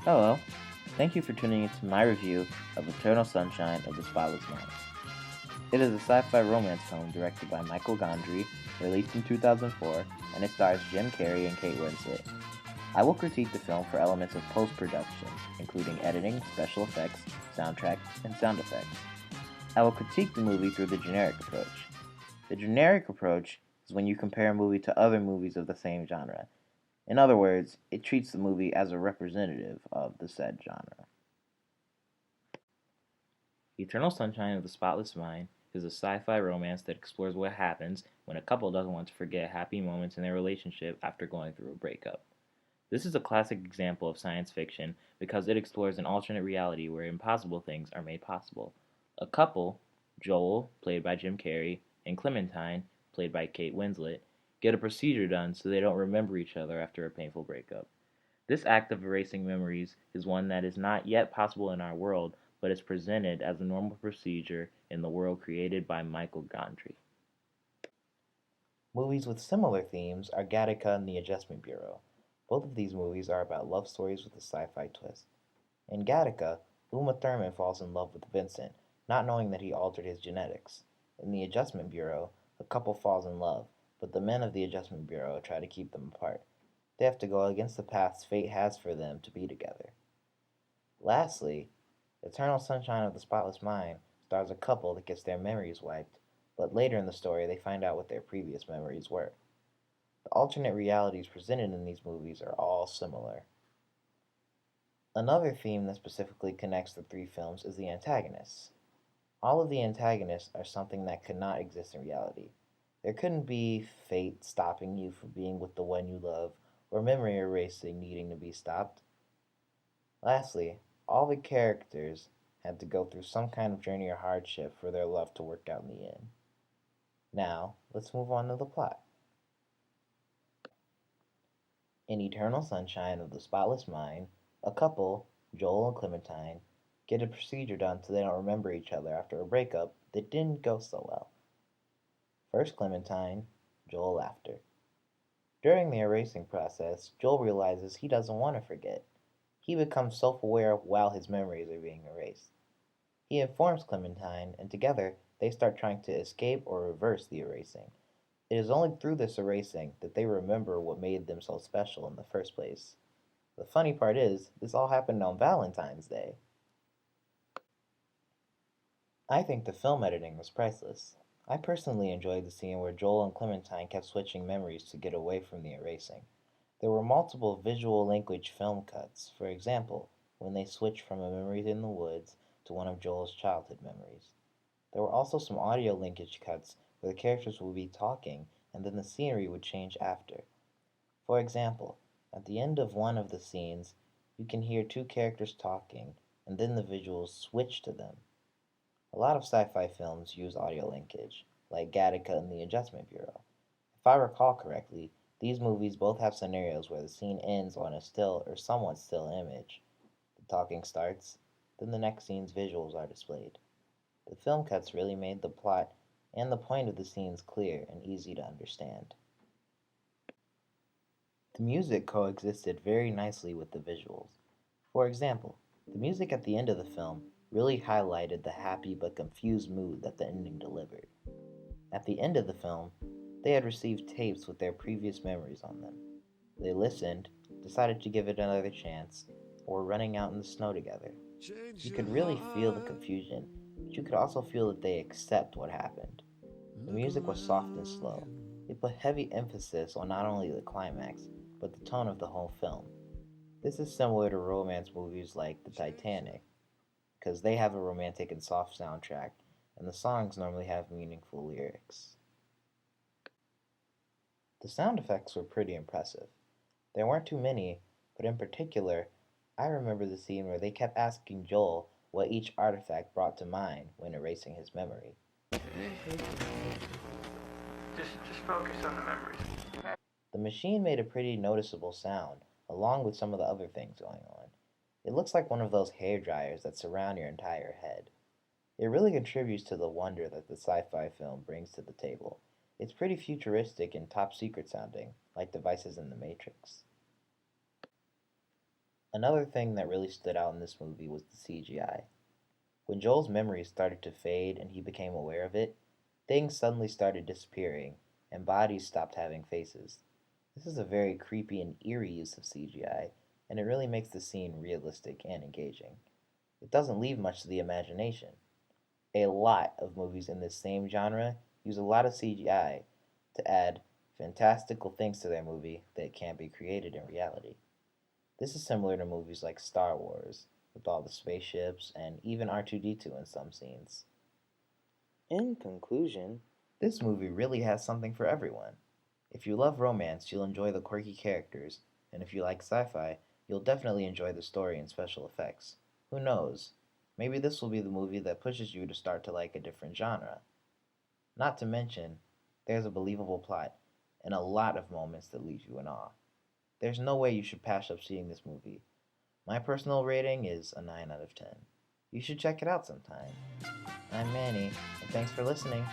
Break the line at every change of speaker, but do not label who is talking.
Hello, thank you for tuning into my review of Eternal Sunshine of the Spotless Mind. It is a sci-fi romance film directed by Michael Gondry, released in 2004, and it stars Jim Carrey and Kate Winslet. I will critique the film for elements of post-production, including editing, special effects, soundtrack, and sound effects. I will critique the movie through the generic approach. The generic approach is when you compare a movie to other movies of the same genre. In other words, it treats the movie as a representative of the said genre. Eternal Sunshine of the Spotless Mind is a sci-fi romance that explores what happens when a couple doesn't want to forget happy moments in their relationship after going through a breakup. This is a classic example of science fiction because it explores an alternate reality where impossible things are made possible. A couple, Joel, played by Jim Carrey, and Clementine, played by Kate Winslet, get a procedure done so they don't remember each other after a painful breakup. This act of erasing memories is one that is not yet possible in our world, but is presented as a normal procedure in the world created by Michael Gondry. Movies with similar themes are Gattaca and The Adjustment Bureau. Both of these movies are about love stories with a sci-fi twist. In Gattaca, Uma Thurman falls in love with Vincent, not knowing that he altered his genetics. In The Adjustment Bureau, a couple falls in love, but the men of the Adjustment Bureau try to keep them apart. They have to go against the paths fate has for them to be together. Lastly, Eternal Sunshine of the Spotless Mind stars a couple that gets their memories wiped, but later in the story they find out what their previous memories were. The alternate realities presented in these movies are all similar. Another theme that specifically connects the three films is the antagonists. All of the antagonists are something that could not exist in reality. There couldn't be fate stopping you from being with the one you love, or memory erasing needing to be stopped. Lastly, all the characters had to go through some kind of journey or hardship for their love to work out in the end. Now, let's move on to the plot. In Eternal Sunshine of the Spotless Mind, a couple, Joel and Clementine, get a procedure done so they don't remember each other after a breakup that didn't go so well. First Clementine, Joel after. During the erasing process, Joel realizes he doesn't want to forget. He becomes self-aware while his memories are being erased. He informs Clementine, and together they start trying to escape or reverse the erasing. It is only through this erasing that they remember what made them so special in the first place. The funny part is, this all happened on Valentine's Day. I think the film editing was priceless. I personally enjoyed the scene where Joel and Clementine kept switching memories to get away from the erasing. There were multiple visual language film cuts, for example, when they switched from a memory in the woods to one of Joel's childhood memories. There were also some audio linkage cuts where the characters would be talking and then the scenery would change after. For example, at the end of one of the scenes, you can hear two characters talking and then the visuals switch to them. A lot of sci-fi films use audio linkage, like Gattaca and The Adjustment Bureau. If I recall correctly, these movies both have scenarios where the scene ends on a still or somewhat still image. The talking starts, then the next scene's visuals are displayed. The film cuts really made the plot and the point of the scenes clear and easy to understand. The music coexisted very nicely with the visuals. For example, the music at the end of the film really highlighted the happy but confused mood that the ending delivered. At the end of the film, they had received tapes with their previous memories on them. They listened, decided to give it another chance, or were running out in the snow together. You could really feel the confusion, but you could also feel that they accept what happened. The music was soft and slow. It put heavy emphasis on not only the climax, but the tone of the whole film. This is similar to romance movies like The Titanic, because they have a romantic and soft soundtrack, and the songs normally have meaningful lyrics. The sound effects were pretty impressive. There weren't too many, but in particular, I remember the scene where they kept asking Joel what each artifact brought to mind when erasing his memory.
Just focus on the memories.
The machine made a pretty noticeable sound, along with some of the other things going on. It looks like one of those hair dryers that surround your entire head. It really contributes to the wonder that the sci-fi film brings to the table. It's pretty futuristic and top secret sounding, like devices in the Matrix. Another thing that really stood out in this movie was the CGI. When Joel's memories started to fade and he became aware of it, things suddenly started disappearing and bodies stopped having faces. This is a very creepy and eerie use of CGI, and it really makes the scene realistic and engaging. It doesn't leave much to the imagination. A lot of movies in this same genre use a lot of CGI to add fantastical things to their movie that can't be created in reality. This is similar to movies like Star Wars, with all the spaceships and even R2D2 in some scenes. In conclusion, this movie really has something for everyone. If you love romance, you'll enjoy the quirky characters, and if you like sci fi, you'll definitely enjoy the story and special effects. Who knows? Maybe this will be the movie that pushes you to start to like a different genre. Not to mention, there's a believable plot and a lot of moments that leave you in awe. There's no way you should pass up seeing this movie. My personal rating is a 9 out of 10. You should check it out sometime. I'm Manny, and thanks for listening.